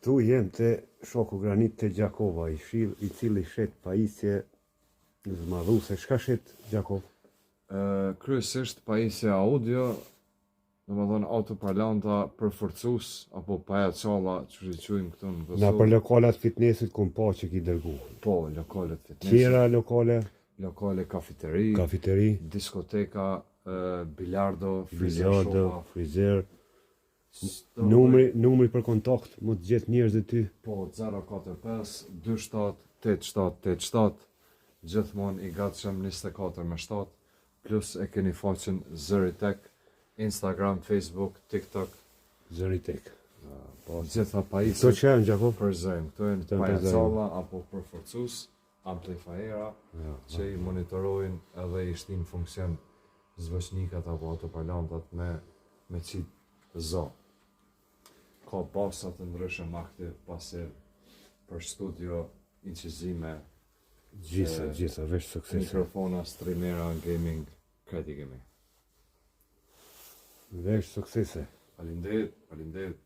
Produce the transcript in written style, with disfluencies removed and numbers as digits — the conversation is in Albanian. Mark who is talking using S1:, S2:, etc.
S1: Ktu jem te shoku Granit te Gjakova, i cili shet pajisje zmadhuse. Çka shet Gjakov?
S2: Kryesisht pajisje audio, domethënë autoparlanta përforcus apo pajacalla që i quajmë këtu në Kosovë.
S1: Na për lokalat fitnessit kum pa që ki dërgu.
S2: Po, lokalet fitnessit.
S1: Tjera lokale,
S2: Lokale kafeteri, diskoteka, bilardo,
S1: frizer. Numri për kontakt, më të gjetë njerëzit ty.
S2: Po, 045 27 87 87, gjithmonë i gatshëm 24/7, plus e keni faqen Zëritek, Instagram, Facebook, TikTok.
S1: Zëritek.
S2: Po, gjitha pajisje.
S1: Këto që janë Gjakov?
S2: Për zëjmë, këto janë pajacalla apo përforcus, amplifiera, që i monitorojnë edhe i shtin funksion zvoqnikat apo autoparlantat me qitë zë. Ka basat të ndryshëm aktiv, pasir për studio, incizime,
S1: Gjitha, veç suksese.
S2: mikrofona, streamera, gaming, kreti kemi.
S1: Veç suksese.
S2: Faleminderit.